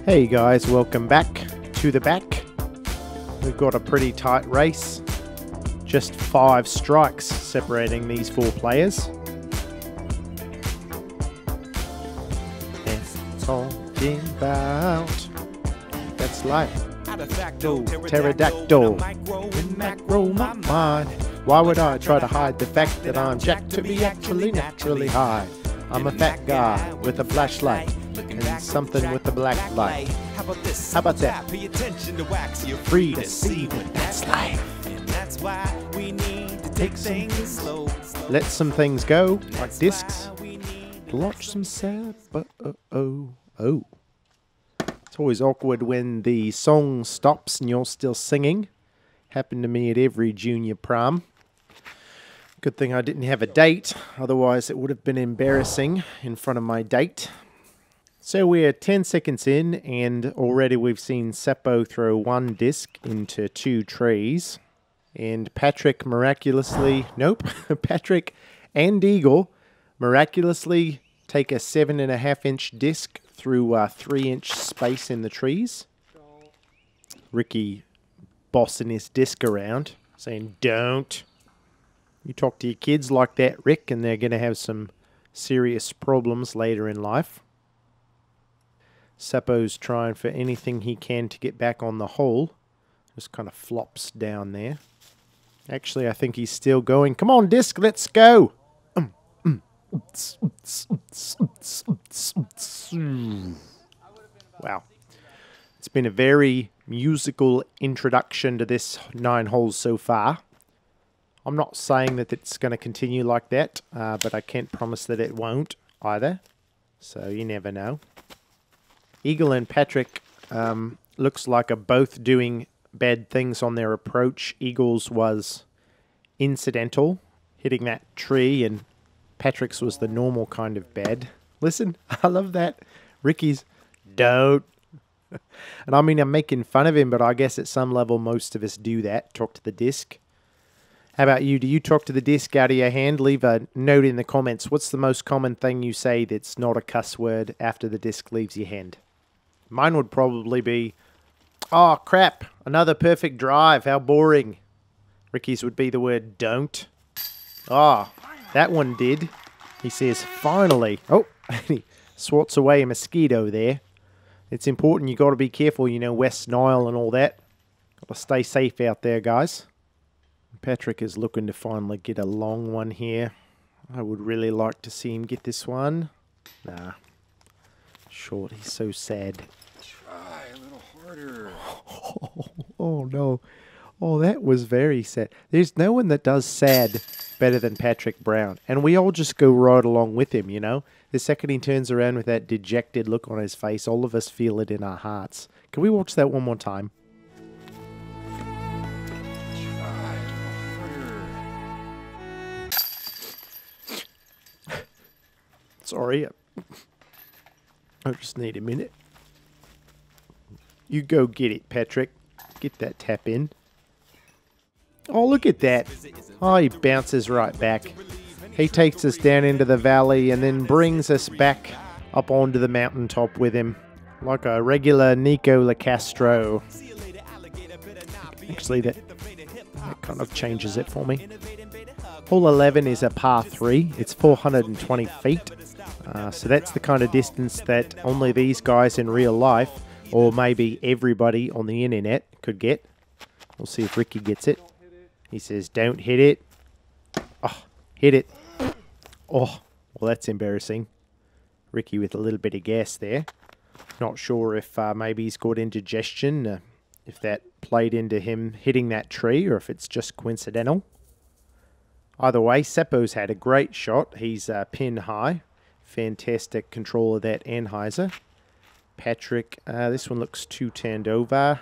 Hey guys, welcome back to the back. We've got a pretty tight race. Just 5 strikes separating these 4 players. And talking about that's life. Pterodactyl, macro my mind. Why would I try to hide the fact that I'm jacked to be actually naturally high? I'm a fat guy with a flashlight and something with a black light. How about that? Pay attention to wax. You're free to see what that's like. And that's why we need to take things slow. Let some things go, like discs. Watch some sad, but oh. It's always awkward when the song stops and you're still singing. Happened to me at every junior prom. Good thing I didn't have a date, otherwise it would have been embarrassing in front of my date. So we're 10 seconds in, and already we've seen Seppo throw 1 disc into 2 trees. And Patrick miraculously, Patrick and Eagle miraculously take a 7.5-inch disc through a 3-inch space in the trees. Ricky bossing his disc around, saying, "Don't. You talk to your kids like that, Rick, and they're going to have some serious problems later in life." Seppo's trying for anything he can to get back on the hole. Just kind of flops down there. Actually, I think he's still going. Come on, disc, let's go. Wow. It's been a very musical introduction to this 9 holes so far. I'm not saying that it's going to continue like that, but I can't promise that it won't either. So you never know. Eagle and Patrick looks like are both doing bad things on their approach. Eagle's was incidental, hitting that tree, and Patrick's was the normal kind of bad. Listen, I love that. Ricky's, don't. And I mean, I'm making fun of him, but I guess at some level most of us do that, talk to the disc. How about you? Do you talk to the disc out of your hand? Leave a note in the comments. What's the most common thing you say that's not a cuss word after the disc leaves your hand? Mine would probably be, "Oh, crap, another perfect drive, how boring." Ricky's would be the word don't. Oh, that one did. He says, "Finally." Oh, he swats away a mosquito there. It's important, you got to be careful, you know, West Nile and all that. Got to stay safe out there, guys. Patrick is looking to finally get a long one here. I would really like to see him get this one. Nah. Short, he's so sad. Try a little harder. Oh, no. Oh, that was very sad. There's no one that does sad better than Patrick Brown. And we all just go right along with him, you know. The second he turns around with that dejected look on his face, all of us feel it in our hearts. Can we watch that one more time? Sorry, I just need a minute. You go get it, Patrick. Get that tap in. Oh, look at that. Oh, he bounces right back. He takes us down into the valley and then brings us back up onto the mountaintop with him. Like a regular Nico LaCastro. Actually, that kind of changes it for me. Hole 11 is a par 3. It's 420 feet. So that's the kind of distance that only these guys in real life, or maybe everybody on the internet, could get. We'll see if Ricky gets it. He says, "Don't hit it." Oh, hit it. Oh, well, that's embarrassing. Ricky with a little bit of gas there. Not sure if maybe he's got indigestion, if that played into him hitting that tree, or if it's just coincidental. Either way, Seppo's had a great shot. He's pin high. Fantastic control of that Anheuser. Patrick, this one looks too turned over.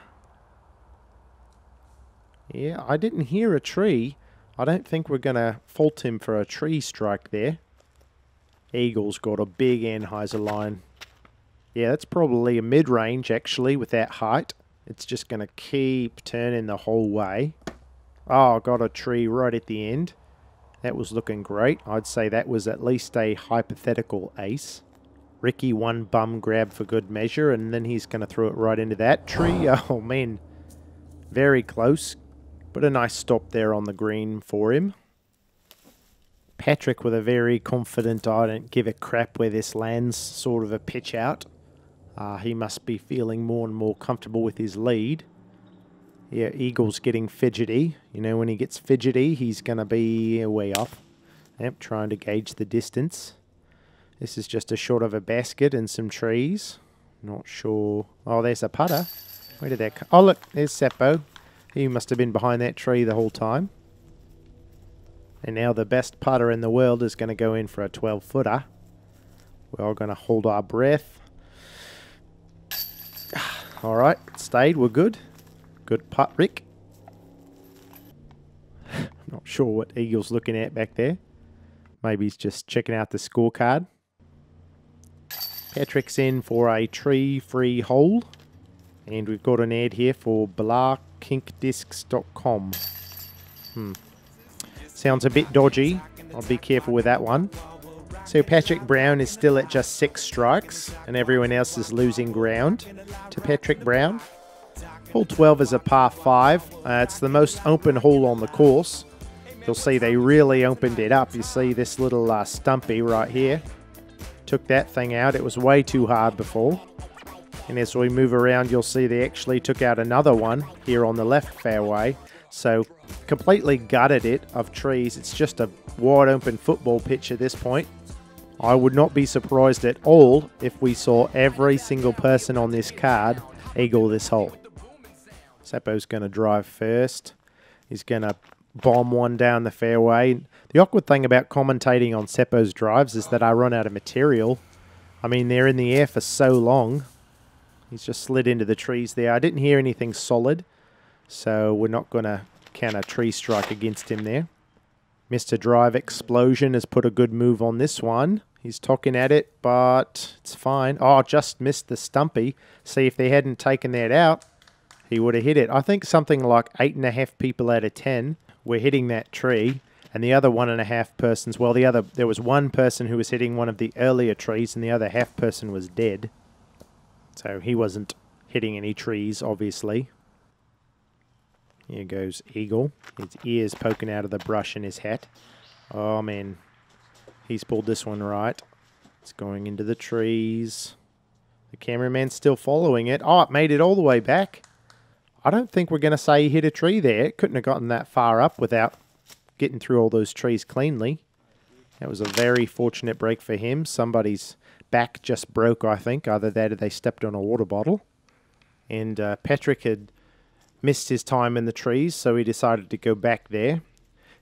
Yeah, I didn't hear a tree. I don't think we're going to fault him for a tree strike there. Eagle's got a big Anheuser line. Yeah, that's probably a mid-range, actually, with that height. It's just going to keep turning the whole way. Oh, got a tree right at the end. That was looking great. I'd say that was at least a hypothetical ace. Ricky one bum grab for good measure, and then he's going to throw it right into that tree. Oh, man. Very close. But a nice stop there on the green for him. Patrick with a very confident, I don't give a crap where this lands sort of a pitch out. He must be feeling more and more comfortable with his lead. Yeah, Eagle's getting fidgety. You know, when he gets fidgety, he's going to be way off. Yep, trying to gauge the distance. This is just a short of a basket and some trees. Not sure. Oh, there's a putter. Where did that come? Oh, look, there's Seppo. He must have been behind that tree the whole time. And now the best putter in the world is going to go in for a 12-footer. We're all going to hold our breath. All right, stayed. We're good. Good putt, Rick. Not sure what Eagle's looking at back there. Maybe he's just checking out the scorecard. Patrick's in for a tree-free hole. And we've got an ad here for blarkinkdiscs.com. Sounds a bit dodgy. I'll be careful with that one. So Patrick Brown is still at just 6 strikes, and everyone else is losing ground to Patrick Brown. Hole 12 is a par 5. It's the most open hole on the course. You'll see they really opened it up. You see this little stumpy right here. Took that thing out. It was way too hard before. And as we move around, you'll see they actually took out another one here on the left fairway. So completely gutted it of trees. It's just a wide open football pitch at this point. I would not be surprised at all if we saw every single person on this card eagle this hole. Seppo's going to drive first. He's going to bomb one down the fairway. The awkward thing about commentating on Seppo's drives is that I run out of material. I mean, they're in the air for so long. He's just slid into the trees there. I didn't hear anything solid, so we're not going to count a tree strike against him there. Mr. Drive Explosion has put a good move on this one. He's talking at it, but it's fine. Oh, just missed the stumpy. See, if they hadn't taken that out, he would have hit it. I think something like 8.5 people out of 10 were hitting that tree, and the other 1.5 persons, well, there was one person who was hitting one of the earlier trees, and the other half person was dead. So he wasn't hitting any trees, obviously. Here goes Eagle. His ears poking out of the brush in his hat. Oh, man. He's pulled this one right. It's going into the trees. The cameraman's still following it. Oh, it made it all the way back. I don't think we're going to say he hit a tree there. It couldn't have gotten that far up without getting through all those trees cleanly. That was a very fortunate break for him. Somebody's back just broke, I think. Either that or they stepped on a water bottle. And Patrick had missed his time in the trees, so he decided to go back there.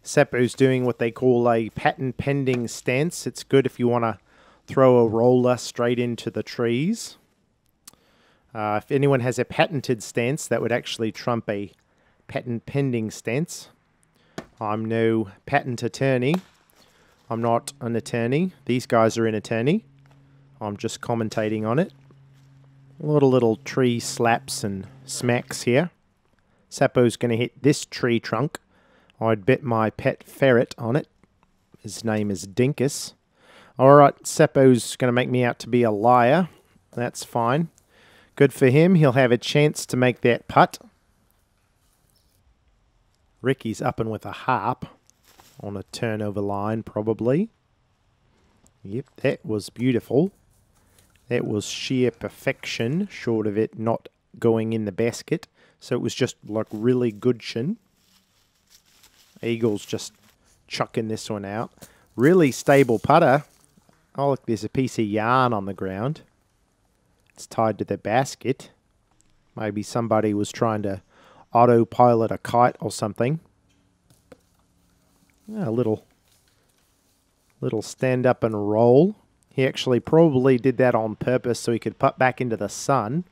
Seppo's doing what they call a patent pending stance. It's good if you want to throw a roller straight into the trees. If anyone has a patented stance, that would actually trump a patent pending stance. I'm no patent attorney. I'm not an attorney. These guys are an attorney. I'm just commentating on it. A lot of little tree slaps and smacks here. Seppo's going to hit this tree trunk. I'd bet my pet ferret on it. His name is Dinkus. Alright, Seppo's going to make me out to be a liar. That's fine. Good for him. He'll have a chance to make that putt. Ricky's up and with a harp on a turnover line, probably. Yep, that was beautiful. That was sheer perfection, short of it not going in the basket. So it was just like really good shin. Eagle's just chucking this one out. Really stable putter. Oh, look, there's a piece of yarn on the ground. It's tied to the basket. Maybe somebody was trying to autopilot a kite or something. Yeah, a little stand up and roll. He actually probably did that on purpose so he could putt back into the sun.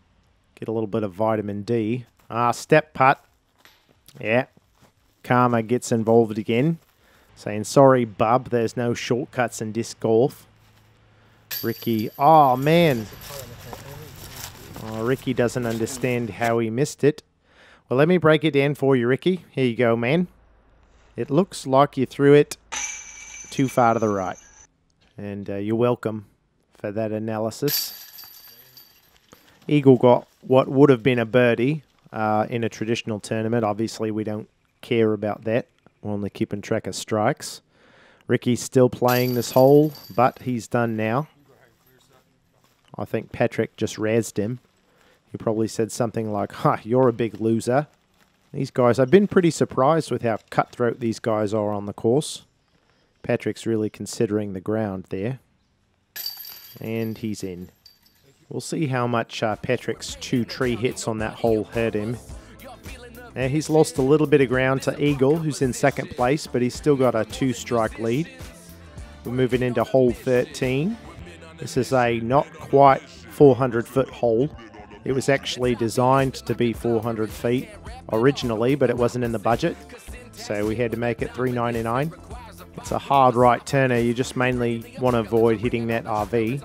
Get a little bit of vitamin D. Step putt. Yeah. Karma gets involved again. Saying, sorry, bub, there's no shortcuts in disc golf. Ricky, oh, man. Oh, Ricky doesn't understand how he missed it. Well, let me break it down for you, Ricky. Here you go, man. It looks like you threw it too far to the right. And you're welcome for that analysis. Eagle got what would have been a birdie in a traditional tournament. Obviously, we don't care about that. We're only keeping track of strikes. Ricky's still playing this hole, but he's done now. I think Patrick just razzed him. He probably said something like, "Ha, you're a big loser." These guys, I've been pretty surprised with how cutthroat these guys are on the course. Patrick's really considering the ground there. And he's in. We'll see how much Patrick's 2 tree hits on that hole hurt him. Now he's lost a little bit of ground to Eagle, who's in second place, but he's still got a 2-strike lead. We're moving into hole 13. This is a not quite 400-foot hole. It was actually designed to be 400 feet originally, but it wasn't in the budget, so we had to make it $3.99. It's a hard right turner. You just mainly want to avoid hitting that RV.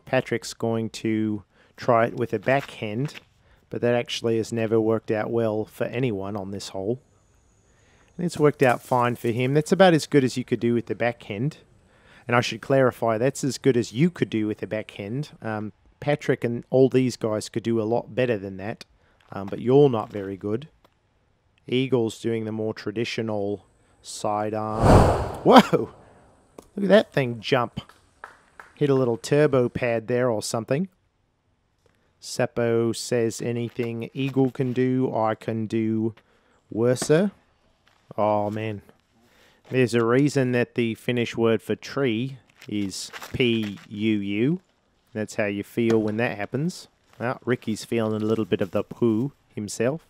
Patrick's going to try it with a backhand, but that actually has never worked out well for anyone on this hole. And it's worked out fine for him. That's about as good as you could do with the backhand. And I should clarify, that's as good as you could do with the backhand. Patrick and all these guys could do a lot better than that, but you're not very good. Eagle's doing the more traditional sidearm. Whoa! Look at that thing jump. Hit a little turbo pad there or something. Seppo says anything Eagle can do, I can do worse. Oh, man. There's a reason that the Finnish word for tree is P-U-U. That's how you feel when that happens. Well, Ricky's feeling a little bit of the poo himself.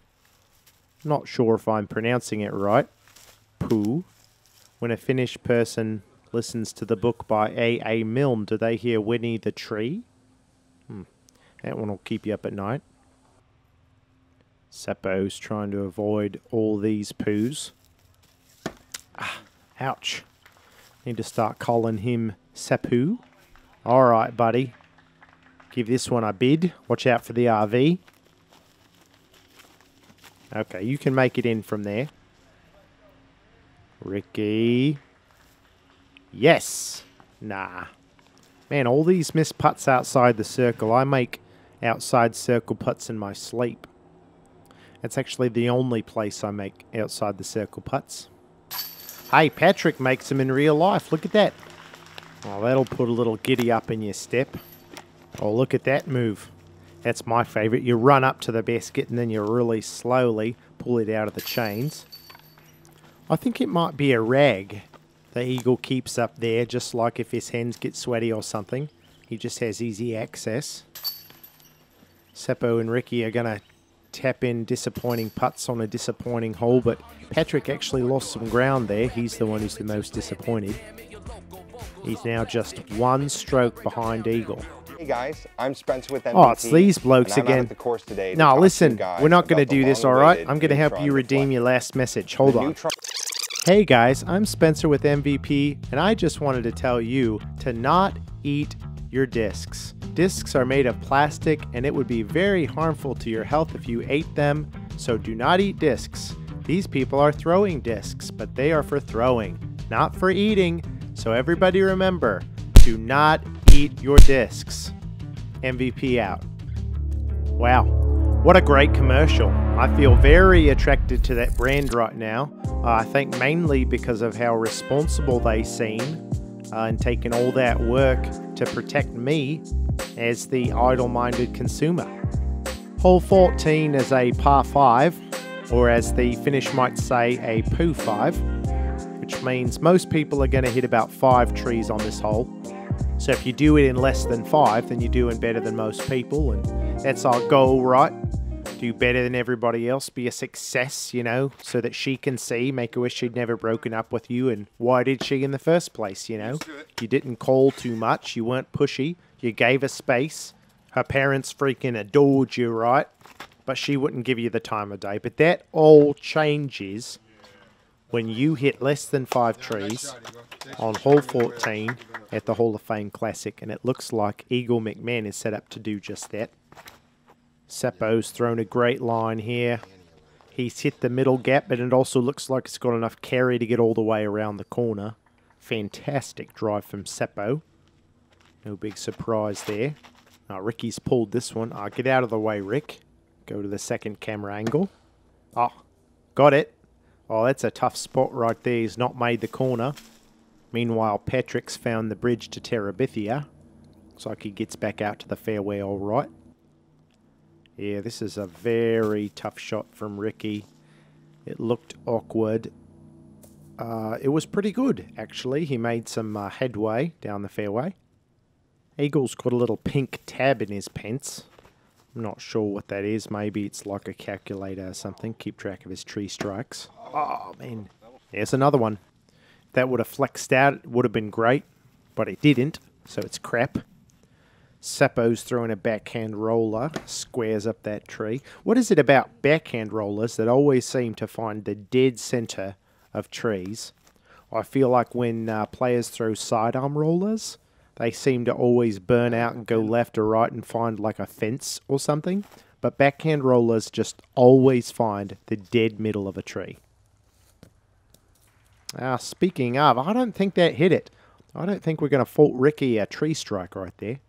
Not sure if I'm pronouncing it right. Poo. When a Finnish person listens to the book by A.A. Milne, do they hear Winnie the Tree? That one will keep you up at night. Seppo's trying to avoid all these poos. Ah, ouch. Need to start calling him Seppu. All right, buddy. Give this one a bid. Watch out for the RV. Okay, you can make it in from there. Ricky. Yes. Nah. Man, all these missed putts outside the circle. I make outside circle putts in my sleep. That's actually the only place I make outside the circle putts. Hey, Patrick makes them in real life. Look at that. Oh, that'll put a little giddy up in your step. Oh, look at that move. That's my favorite. You run up to the basket and then you really slowly pull it out of the chains. I think it might be a rag the Eagle keeps up there, just like if his hands get sweaty or something. He just has easy access. Seppo and Ricky are going to tap in disappointing putts on a disappointing hole, but Patrick actually lost some ground there. He's the one who's the most disappointed. He's now just 1 stroke behind Eagle. Hey guys, I'm Spencer with MVP. Oh, it's these blokes again. At the course today to no, listen, we're not going to do this, all right? I'm going to help you redeem your last message. Hold on. Hey guys, I'm Spencer with MVP, and I just wanted to tell you to not eat your discs. Discs are made of plastic, and it would be very harmful to your health if you ate them, so do not eat discs. These people are throwing discs, but they are for throwing, not for eating. So everybody remember, do not eat your discs. MVP out. Wow, what a great commercial. I feel very attracted to that brand right now. I think mainly because of how responsible they seem and taking all that work to protect me as the idle-minded consumer. Hole 14 is a par 5, or as the Finnish might say, a poo 5, which means most people are going to hit about 5 trees on this hole. So if you do it in less than 5, then you're doing better than most people, and that's our goal, right? Do better than everybody else, be a success, you know, so that she can see, make her wish she'd never broken up with you, and why did she in the first place, you know? You didn't call too much, you weren't pushy, you gave her space, her parents freaking adored you, right? But she wouldn't give you the time of day. But that all changes when you hit less than 5 trees on hole 14 at the Hall of Fame Classic, and it looks like Eagle McMahon is set up to do just that. Seppo's thrown a great line here. He's hit the middle gap, but it also looks like it's got enough carry to get all the way around the corner. Fantastic drive from Seppo. No big surprise there. Ricky's pulled this one. Get out of the way, Rick. Go to the second camera angle. Got it. That's a tough spot right there. He's not made the corner. Meanwhile, Patrick's found the bridge to Terabithia. Looks like he gets back out to the fairway all right. Yeah, this is a very tough shot from Ricky. It looked awkward. It was pretty good, actually. He made some headway down the fairway. Eagle's got a little pink tab in his pants. I'm not sure what that is. Maybe it's like a calculator or something. Keep track of his tree strikes. Oh, man. There's another one. If that would have flexed out, it would have been great. But it didn't, so it's crap. Seppo's throwing a backhand roller. Squares up that tree. What is it about backhand rollers that always seem to find the dead center of trees? I feel like when players throw sidearm rollers, they seem to always burn out and go left or right and find like a fence or something. But backhand rollers just always find the dead middle of a tree. Speaking of, I don't think that hit it. I don't think we're going to fault Ricky a tree strike right there.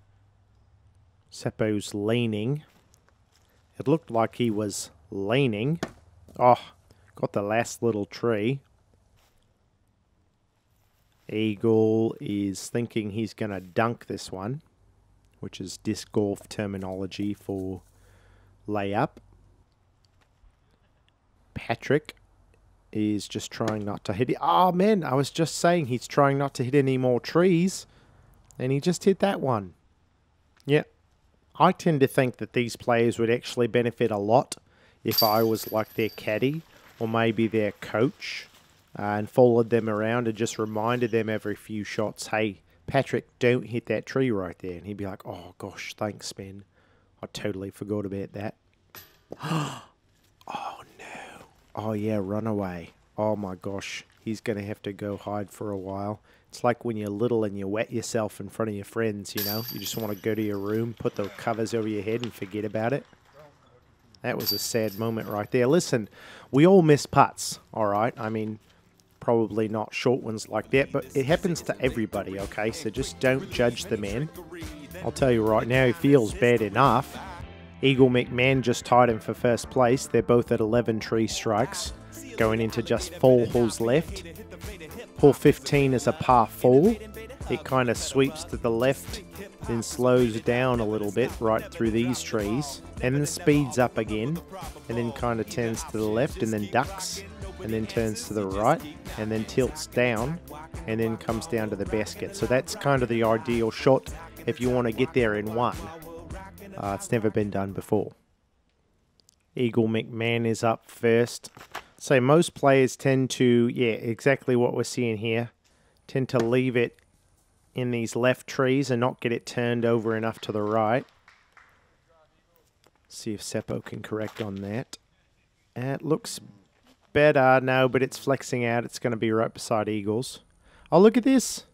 Seppo's leaning. It looked like he was leaning. Got the last little tree. Eagle is thinking he's going to dunk this one, which is disc golf terminology for layup. Patrick is just trying not to hit it. Oh, man, I was just saying he's trying not to hit any more trees, and he just hit that one. Yeah, I tend to think that these players would actually benefit a lot if I was like their caddy or maybe their coach. And followed them around and just reminded them every few shots, hey, Patrick, don't hit that tree right there. And he'd be like, oh, gosh, thanks, man. I totally forgot about that. Oh, no. Oh, yeah, run away. Oh, my gosh. He's going to have to go hide for a while. It's like when you're little and you wet yourself in front of your friends, you know. You just want to go to your room, put the covers over your head and forget about it. That was a sad moment right there. Listen, we all miss putts, all right? I mean, probably not short ones like that, but it happens to everybody, okay? So just don't judge the man. I'll tell you right now, he feels bad enough. Eagle McMahon just tied him for first place. They're both at 11 tree strikes, going into just 4 holes left. Hole 15 is a par 4. It kind of sweeps to the left, then slows down a little bit right through these trees, and then speeds up again, and then kind of turns to the left, and then ducks, and then turns to the right, and then tilts down, and then comes down to the basket. So that's kind of the ideal shot if you want to get there in one. It's never been done before. Eagle McMahon is up first. So most players tend to, yeah, exactly what we're seeing here, tend to leave it in these left trees and not get it turned over enough to the right. See if Seppo can correct on that. It looks better. No, but it's flexing out. It's going to be right beside Eagles. Oh, look at this.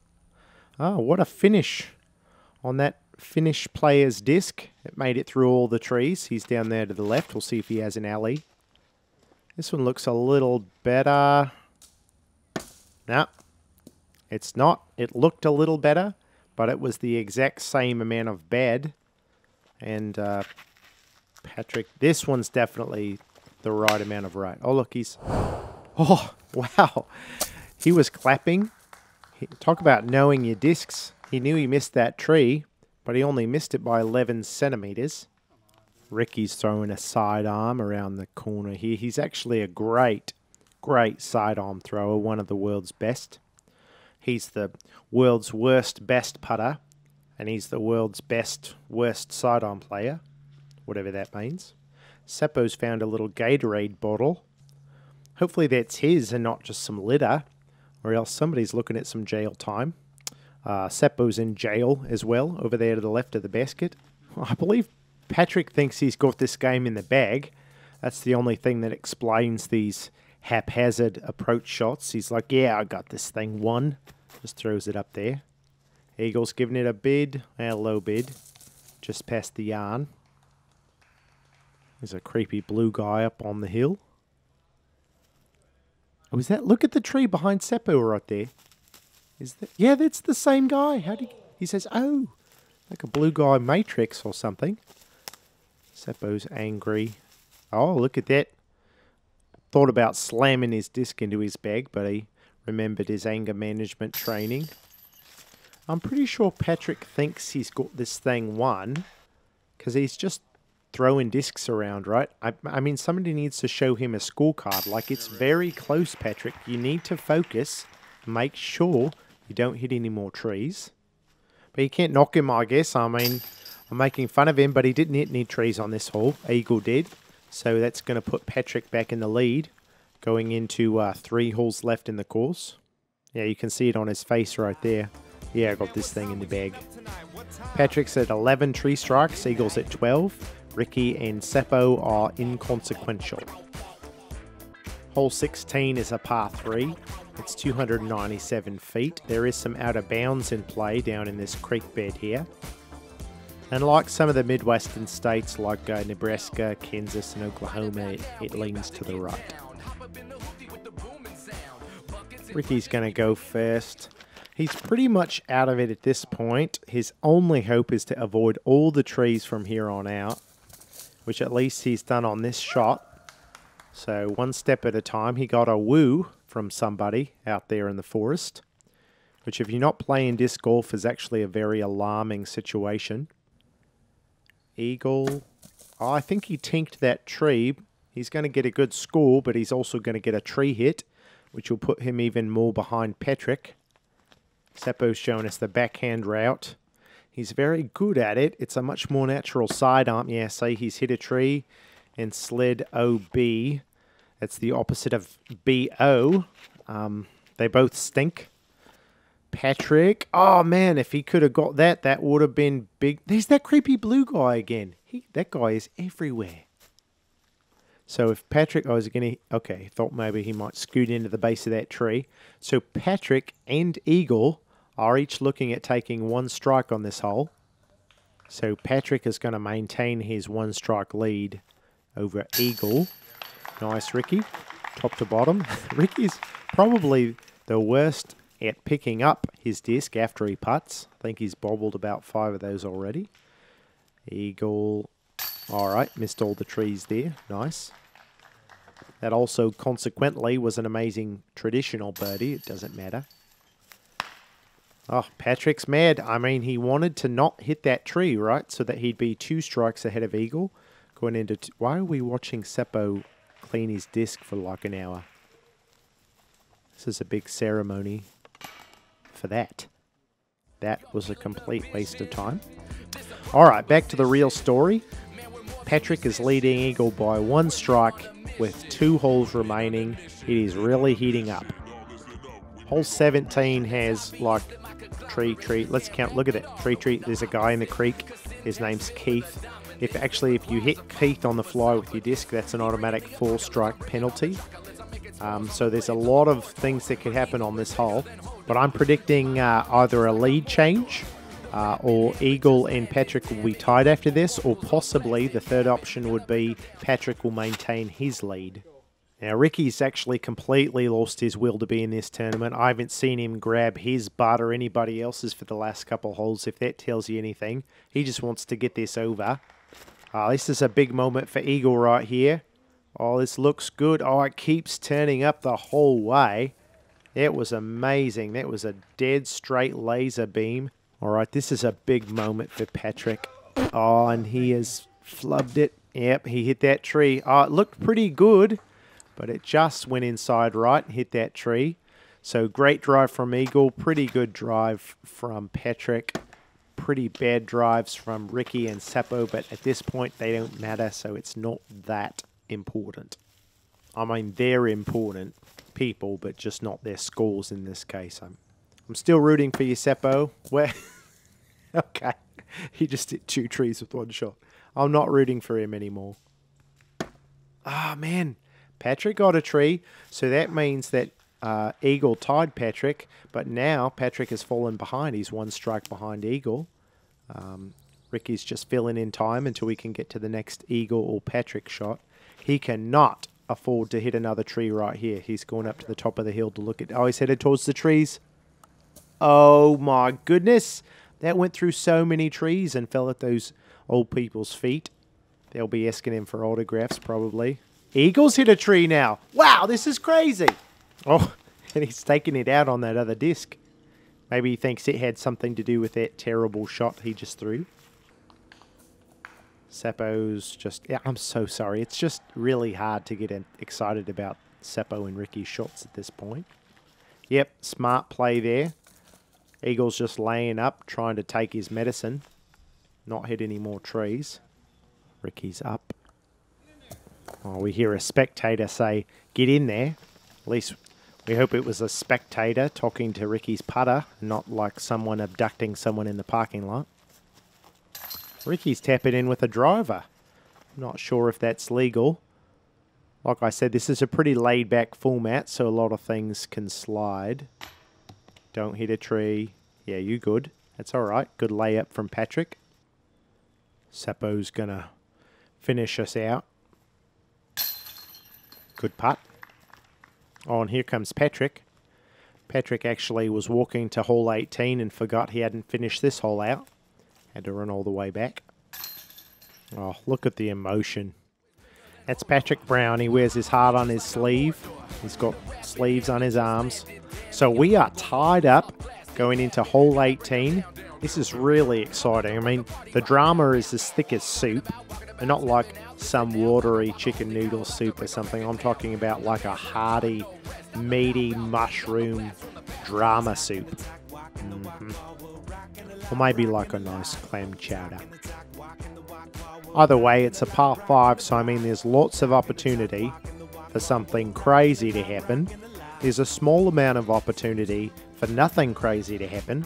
Oh, what a finish on that Finnish player's disc. It made it through all the trees. He's down there to the left. We'll see if he has an alley. This one looks a little better. No, it's not. It looked a little better, but it was the exact same amount of bad. And Patrick, this one's definitely the right amount of right. Oh, look, he's... Oh, wow. He was clapping. Talk about knowing your discs. He knew he missed that tree, but he only missed it by 11 centimeters. Ricky's throwing a sidearm around the corner here. He's actually a great, great sidearm thrower, one of the world's best. He's the world's worst best putter, and he's the world's best worst sidearm player, whatever that means. Seppo's found a little Gatorade bottle. Hopefully that's his and not just some litter, or else somebody's looking at some jail time. Seppo's in jail as well, over there to the left of the basket. I believe Patrick thinks he's got this game in the bag. That's the only thing that explains these haphazard approach shots. He's like, yeah, I got this thing won. Just throws it up there. Eagle's giving it a bid, a low bid, just past the yarn. There's a creepy blue guy up on the hill. Oh, is that? Look at the tree behind Seppo right there. Is that? Yeah, that's the same guy. How do he says, oh, Like a blue guy matrix or something. Seppo's angry. Oh, look at that. Thought about slamming his disc into his bag, but he remembered his anger management training. I'm pretty sure Patrick thinks he's got this thing won because he's just throwing discs around, right? I mean, somebody needs to show him a scorecard. Like, it's very close, Patrick. You need to focus. Make sure you don't hit any more trees. But you can't knock him, I guess. I mean, I'm making fun of him, but he didn't hit any trees on this hole. Eagle did. So that's going to put Patrick back in the lead, going into 3 holes left in the course. Yeah, you can see it on his face right there. Yeah, I got this thing in the bag. Patrick's at 11 tree strikes, Eagle's at 12. Ricky and Seppo are inconsequential. Hole 16 is a par 3. It's 297 feet. There is some out of bounds in play down in this creek bed here. And like some of the Midwestern states like Nebraska, Kansas, and Oklahoma, it leans to the right. Ricky's going to go first. He's pretty much out of it at this point. His only hope is to avoid all the trees from here on out, which at least he's done on this shot. So one step at a time. He got a woo from somebody out there in the forest, which if you're not playing disc golf is actually a very alarming situation. Eagle. Oh, I think he tinked that tree. He's going to get a good score, but he's also going to get a tree hit, which will put him even more behind Patrick. Seppo's showing us the backhand route. He's very good at it. It's a much more natural sidearm. Yeah, say he's hit a tree and slid OB. That's the opposite of BO. They both stink. Patrick. Oh, man, if he could have got that, that would have been big. There's that creepy blue guy again. That guy is everywhere. So if Patrick, I was going to, okay, thought maybe he might scoot into the base of that tree. So Patrick and Eagle are each looking at taking 1 strike on this hole. So Patrick is going to maintain his 1 strike lead over Eagle. Nice, Ricky. Top to bottom. Ricky's probably the worst at picking up his disc after he putts. I think he's bobbled about 5 of those already. Eagle. All right, missed all the trees there. Nice. That also, consequently, was an amazing traditional birdie. It doesn't matter. Oh, Patrick's mad. I mean, he wanted to not hit that tree, right? So that he'd be 2 strikes ahead of Eagle. Going into... Why are we watching Seppo clean his disc for like an hour? This is a big ceremony for that. That was a complete waste of time. All right, back to the real story. Patrick is leading Eagle by 1 strike with 2 holes remaining. It is really heating up. Hole 17 has like tree. Let's count. Look at it. Tree. There's a guy in the creek. His name's Keith. If you hit Keith on the fly with your disc, that's an automatic 4-strike penalty. So there's a lot of things that could happen on this hole. But I'm predicting either a lead change or Eagle and Patrick will be tied after this, or possibly the third option would be Patrick will maintain his lead. Now, Ricky's actually completely lost his will to be in this tournament. I haven't seen him grab his butt or anybody else's for the last couple holes, if that tells you anything. He just wants to get this over. This is a big moment for Eagle right here. Oh, this looks good. Oh, it keeps turning up the whole way. That was amazing. That was a dead straight laser beam. All right, this is a big moment for Patrick. Oh, and he has flubbed it. Yep, he hit that tree. Oh, it looked pretty good, but it just went inside right and hit that tree. So great drive from Eagle, pretty good drive from Patrick. Pretty bad drives from Ricky and Seppo, but at this point they don't matter, so it's not that important. I mean, they're important people, but just not their scores in this case. I'm still rooting for you, Seppo. Where? Okay. He just hit 2 trees with 1 shot. I'm not rooting for him anymore. Ah, man. Patrick got a tree, so that means that Eagle tied Patrick, but now Patrick has fallen behind. He's 1 strike behind Eagle. Ricky's just filling in time until we can get to the next Eagle or Patrick shot. He cannot afford to hit another tree right here. He's going up to the top of the hill to look at... Oh, he's headed towards the trees. Oh, my goodness. That went through so many trees and fell at those old people's feet. They'll be asking him for autographs probably. Eagles hit a tree now. Wow, this is crazy. Oh, and he's taking it out on that other disc. Maybe he thinks it had something to do with that terrible shot he just threw. Seppo's just... Yeah, I'm so sorry. It's just really hard to get excited about Seppo and Ricky's shots at this point. Yep, smart play there. Eagle's just laying up, trying to take his medicine. Not hit any more trees. Ricky's up. Oh, we hear a spectator say, get in there. At least we hope it was a spectator talking to Ricky's putter, not like someone abducting someone in the parking lot. Ricky's tapping in with a driver. Not sure if that's legal. Like I said, this is a pretty laid-back format, so a lot of things can slide. Don't hit a tree. Yeah, you good. That's all right. Good layup from Patrick. Seppo's going to finish us out. Good putt. Oh, and here comes Patrick. Patrick actually was walking to hole 18 and forgot he hadn't finished this hole out. Had to run all the way back. Oh, look at the emotion. That's Patrick Brown. He wears his heart on his sleeve. He's got sleeves on his arms. So we are tied up going into hole 18. This is really exciting. I mean, the drama is as thick as soup. And not like some watery chicken noodle soup or something. I'm talking about like a hearty, meaty mushroom drama soup. Or maybe like a nice clam chowder. Either way, it's a par 5, so I mean there's lots of opportunity for something crazy to happen. There's a small amount of opportunity for nothing crazy to happen.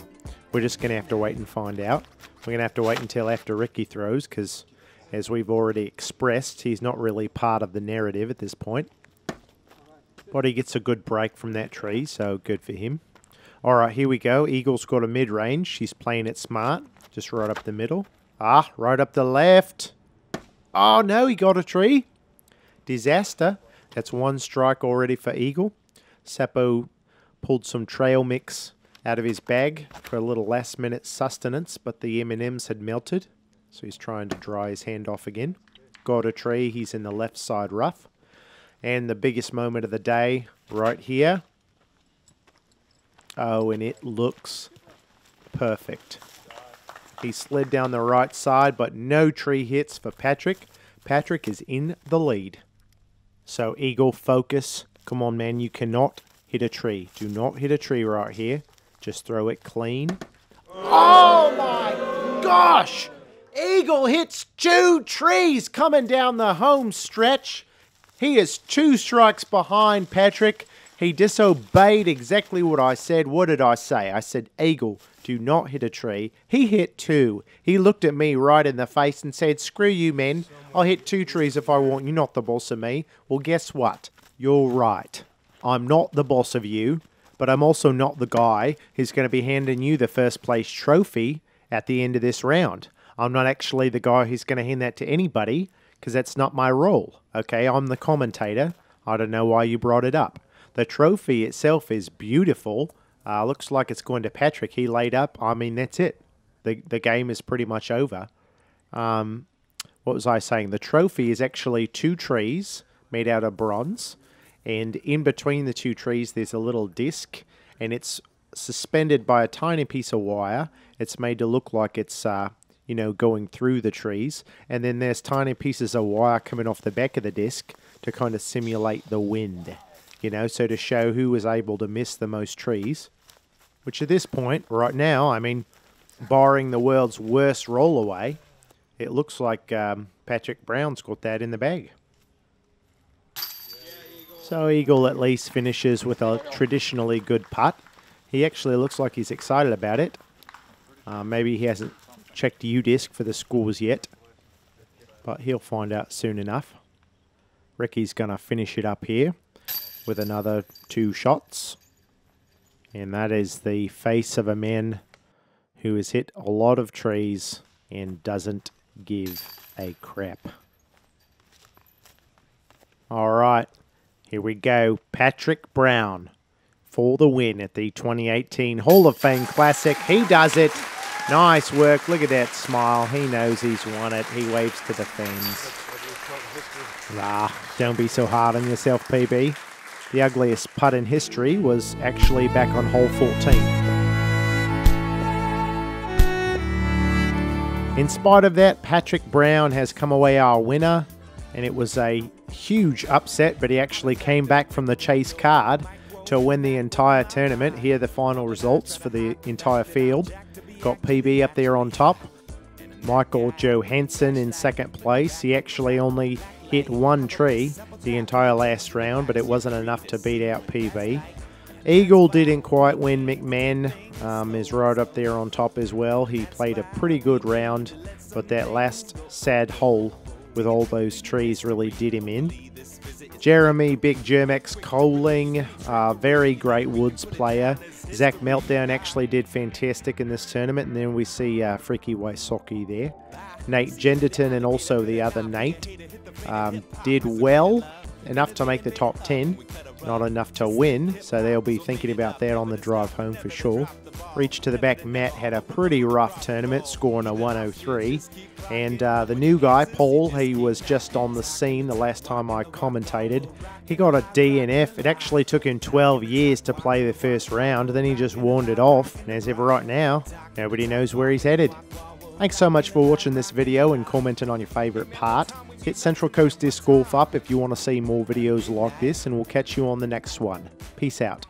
We're just going to have to wait and find out. We're going to have to wait until after Ricky throws, because as we've already expressed, he's not really part of the narrative at this point. But he gets a good break from that tree, so good for him. All right, here we go. Eagle's got a mid-range. She's playing it smart, just right up the middle. Ah, right up the left. Oh, no, he got a tree. Disaster. That's one strike already for Eagle. Seppo pulled some trail mix out of his bag for a little last-minute sustenance, but the M&Ms had melted, so he's trying to dry his hand off again. Got a tree. He's in the left side rough. And the biggest moment of the day right here. Oh, and it looks perfect. He slid down the right side, but no tree hits for Patrick. Patrick is in the lead. So, Eagle, focus. Come on, man. You cannot hit a tree. Do not hit a tree right here. Just throw it clean. Oh, my gosh! Eagle hits 2 trees coming down the home stretch. He is 2 strikes behind Patrick. He disobeyed exactly what I said. What did I say? I said, Eagle, do not hit a tree. He hit 2. He looked at me right in the face and said, screw you, men. I'll hit 2 trees if I want. You're not the boss of me. Well, guess what? You're right. I'm not the boss of you, but I'm also not the guy who's going to be handing you the first place trophy at the end of this round. I'm not actually the guy who's going to hand that to anybody because that's not my role. Okay, I'm the commentator. I don't know why you brought it up. The trophy itself is beautiful. Looks like it's going to Patrick. He laid up. I mean, that's it. The game is pretty much over. What was I saying? The trophy is actually 2 trees made out of bronze. And in between the 2 trees, there's a little disc. And it's suspended by a tiny piece of wire. It's made to look like it's, you know, going through the trees. And then there's tiny pieces of wire coming off the back of the disc to kind of simulate the wind. You know, so to show who was able to miss the most trees. Which at this point, right now, I mean, barring the world's worst rollaway, it looks like Patrick Brown's got that in the bag. So Eagle at least finishes with a traditionally good putt. He actually looks like he's excited about it. Maybe he hasn't checked UDisc for the scores yet, but he'll find out soon enough. Ricky's going to finish it up here with another 2 shots. And that is the face of a man who has hit a lot of trees and doesn't give a crap. All right, here we go. Patrick Brown for the win at the 2018 Hall of Fame Classic. He does it. Nice work. Look at that smile. He knows he's won it. He waves to the fans. Don't be so hard on yourself, PB. The ugliest putt in history was actually back on hole 14. In spite of that, Patrick Brown has come away our winner, and it was a huge upset, but he actually came back from the chase card to win the entire tournament. Here are the final results for the entire field. Got PB up there on top. Michael Johansson in second place. He actually only hit one tree the entire last round, but it wasn't enough to beat out PB. Eagle didn't quite win. McMahon is right up there on top as well. He played a pretty good round, but that last sad hole with all those trees really did him in. Jeremy Big Germex Coling, very great woods player. Zach Meltdown actually did fantastic in this tournament, and then we see Freaky Waisoki there. Nate Genderton and also the other Nate did well, enough to make the top 10, not enough to win, so they'll be thinking about that on the drive home for sure. Reach to the back, Matt had a pretty rough tournament, scoring a 103. And the new guy, Paul, he was just on the scene the last time I commentated. He got a DNF. It actually took him 12 years to play the first round, then he just wandered off. And as of right now, nobody knows where he's headed. Thanks so much for watching this video and commenting on your favourite part. Hit Central Coast Disc Golf up if you want to see more videos like this, and we'll catch you on the next one. Peace out.